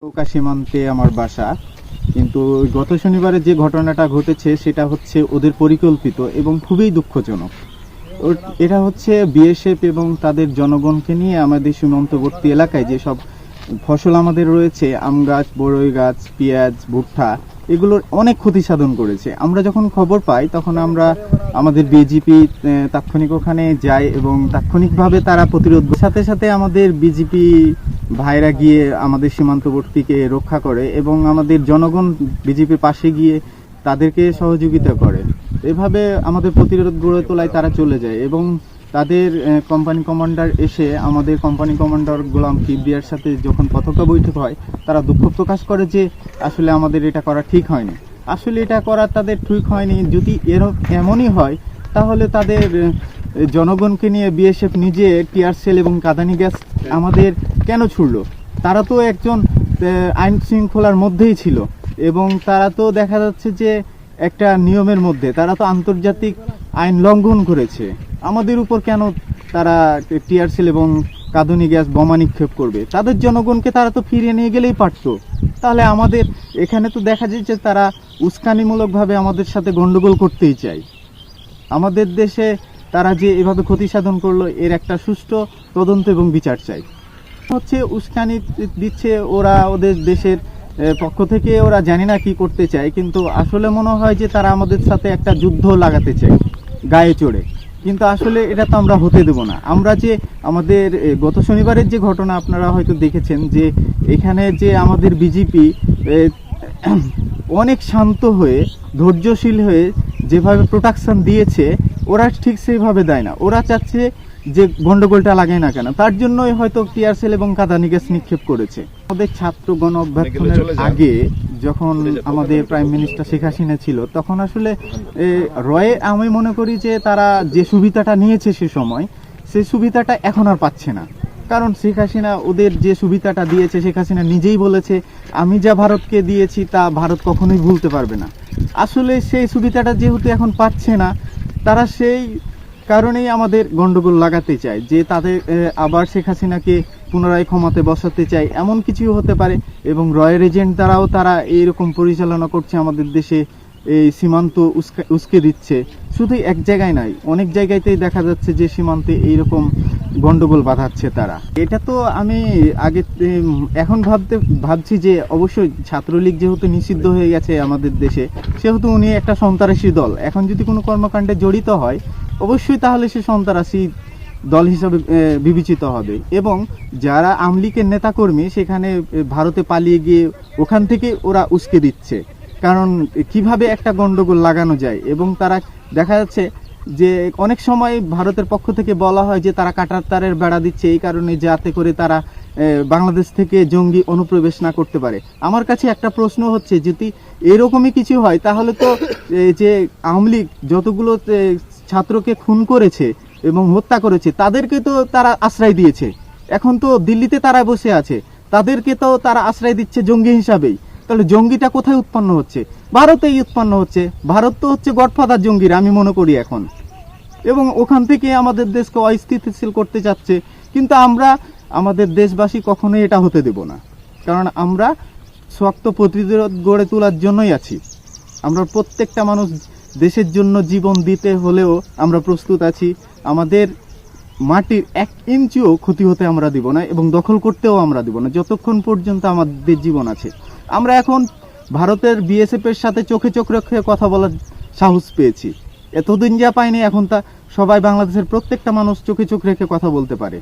নৌকা সীমান্তে আমার বাসা। কিন্তু গত শনিবারে যে ঘটনাটা ঘটেছে সেটা হচ্ছে ওদের পরিকল্পিত এবং খুবই দুঃখজনক। এটা হচ্ছে বিএসএফ এবং তাদের জনগণকে নিয়ে আমাদের সীমান্তবর্তী এলাকায় যেসব ফসল আমাদের রয়েছে, আম গাছ, বড়ই গাছ, পেঁয়াজ, ভুট্টা, এগুলোর অনেক ক্ষতি সাধন করেছে। আমরা যখন খবর পাই তখন আমরা আমাদের বিজিপি তাৎক্ষণিক ওখানে যাই এবং তাৎক্ষণিকভাবে তারা প্রতিরোধ, সাথে সাথে আমাদের বিজিপি ভাইরা গিয়ে আমাদের সীমান্তবর্তীকে রক্ষা করে এবং আমাদের জনগণ বিজেপির পাশে গিয়ে তাদেরকে সহযোগিতা করে। এভাবে আমাদের প্রতিরোধ গড়ে তোলায় তারা চলে যায় এবং তাদের কোম্পানি কমান্ডার এসে আমাদের কোম্পানি কমান্ডার গোলাম কিবরিয়ার সাথে যখন পতাকা বৈঠক হয়, তারা দুঃখ প্রকাশ করে যে আসলে আমাদের এটা করা ঠিক হয়নি। আসলে এটা করা তাদের ঠিক হয়নি। যদি এমনই হয় তাহলে তাদের জনগণকে নিয়ে বিএসএফ নিজে টিয়ার সেল এবং কাঁদানি গ্যাস আমাদের কেন ছুড়লো? তারা তো একজন আইন শৃঙ্খলার মধ্যেই ছিল এবং তারা তো দেখা যাচ্ছে যে একটা নিয়মের মধ্যে, তারা তো আন্তর্জাতিক আইন লঙ্ঘন করেছে। আমাদের উপর কেন তারা টিয়ার সেল এবং কাঁদানি গ্যাস বোমা নিক্ষেপ করবে? তাদের জনগণকে তারা তো ফিরিয়ে নিয়ে গেলেই পারতো। তাহলে আমাদের এখানে তো দেখা যাচ্ছে তারা উস্কানিমূলকভাবে আমাদের সাথে গন্ডগোল করতেই চায়। আমাদের দেশে তারা যে এভাবে ক্ষতি সাধন করলো, এর একটা সুষ্ঠু তদন্ত এবং বিচার চাই। হচ্ছে উস্কানি দিচ্ছে ওরা, ওদের দেশের পক্ষ থেকে ওরা জানি না কি করতে চায়, কিন্তু আসলে মনে হয় যে তারা আমাদের সাথে একটা যুদ্ধ লাগাতে চায় গায়ে চড়ে। কিন্তু আসলে এটা তো আমরা হতে দেব না। আমরা যে আমাদের গত শনিবারের যে ঘটনা আপনারা হয়তো দেখেছেন, যে এখানে যে আমাদের বিজেপি অনেক শান্ত হয়ে ধৈর্যশীল হয়ে যেভাবে প্রোটেকশন দিয়েছে, ওরা ঠিক সেইভাবে দেয় না। ওরা চাচ্ছে যে গন্ডগোলটা লাগে না কেন, তার জন্যই হয়তো টিয়ার সেল এবং কাঁদানি গ্যাস নিক্ষেপ করেছে। আমাদের ছাত্র গণ অভ্যুত্থানের আগে যখন আমাদের প্রাইম মিনিস্টার শেখ হাসিনা ছিল, তখন আসলে রয়ে আমি মনে করি যে তারা যে সুবিধাটা নিয়েছে সে সময়, সেই সুবিধাটা এখন আর পাচ্ছে না। কারণ শেখ হাসিনা ওদের যে সুবিধাটা দিয়েছে, শেখ হাসিনা নিজেই বলেছে আমি যা ভারতকে দিয়েছি তা ভারত কখনোই ভুলতে পারবে না। আসলে সেই সুবিধাটা যেহেতু এখন পাচ্ছে না, তারা সেই কারণেই আমাদের গন্ডগোল লাগাতে চায়, যে তাদের আবার শেখ হাসিনাকে পুনরায় ক্ষমতায় বসাতে চায়, এমন কিছু হতে পারে। এবং রয়ের এজেন্ট দ্বারাও তারা এইরকম পরিচালনা করছে, আমাদের দেশে এই সীমান্ত উস্কে দিচ্ছে। শুধু এক জায়গায় নয়, অনেক জায়গাতেই দেখা যাচ্ছে যে সীমান্তে এইরকম গন্ডগোল বাঁধাচ্ছে তারা। এটা তো আমি আগে এখন ভাবছি যে অবশ্যই ছাত্রলীগ যেহেতু নিষিদ্ধ হয়ে গেছে আমাদের দেশে, সেহেতু উনি একটা সন্ত্রাসী দল। এখন যদি কোনো কর্মকাণ্ডে জড়িত হয়, অবশ্যই তাহলে সে সন্ত্রাসী দল হিসাবে বিবেচিত হবে। এবং যারা আওয়ামী লীগের নেতাকর্মী সেখানে ভারতে পালিয়ে গিয়ে ওখান থেকে ওরা উস্কে দিচ্ছে, কারণ কিভাবে একটা গন্ডগোল লাগানো যায়। এবং তারা দেখা যাচ্ছে যে অনেক সময় ভারতের পক্ষ থেকে বলা হয় যে তারা কাঁটার তারের বেড়া দিচ্ছে, এই কারণে যাতে করে তারা বাংলাদেশ থেকে জঙ্গি অনুপ্রবেশ না করতে পারে। আমার কাছে একটা প্রশ্ন হচ্ছে, যদি এরকমই কিছু হয় তাহলে তো যে আওয়ামী লীগ যতগুলো ছাত্রকে খুন করেছে এবং হত্যা করেছে, তাদেরকে তো তারা আশ্রয় দিয়েছে। এখন তো দিল্লিতে তারা বসে আছে, তাদেরকে তো তারা আশ্রয় দিচ্ছে জঙ্গি হিসাবেই। তাহলে জঙ্গিটা কোথায় উৎপন্ন হচ্ছে? ভারতেই উৎপন্ন হচ্ছে। ভারত তো হচ্ছে গডফাদার জঙ্গির, আমি মনে করি এখন। এবং ওখান থেকে আমাদের দেশকে অস্থিতিশীল করতে চাচ্ছে। কিন্তু আমরা আমাদের দেশবাসী কখনোই এটা হতে দেব না, কারণ আমরা শক্ত প্রতিরোধ গড়ে তোলার জন্যই আছি। আমরা প্রত্যেকটা মানুষ দেশের জন্য জীবন দিতে হলেও আমরা প্রস্তুত আছি। আমাদের মাটির 1 ইঞ্চিও ক্ষতি হতে আমরা দিব না এবং দখল করতেও আমরা দিব না, যতক্ষণ পর্যন্ত আমাদের জীবন আছে। আমরা এখন ভারতের বিএসএফ এর সাথে চোখে চোখ রেখে কথা বলার সাহস পেয়েছি। এতদিন যা পাইনি, এখন তা সবাই বাংলাদেশের প্রত্যেকটা মানুষ চোখে চোখ রেখে কথা বলতে পারে।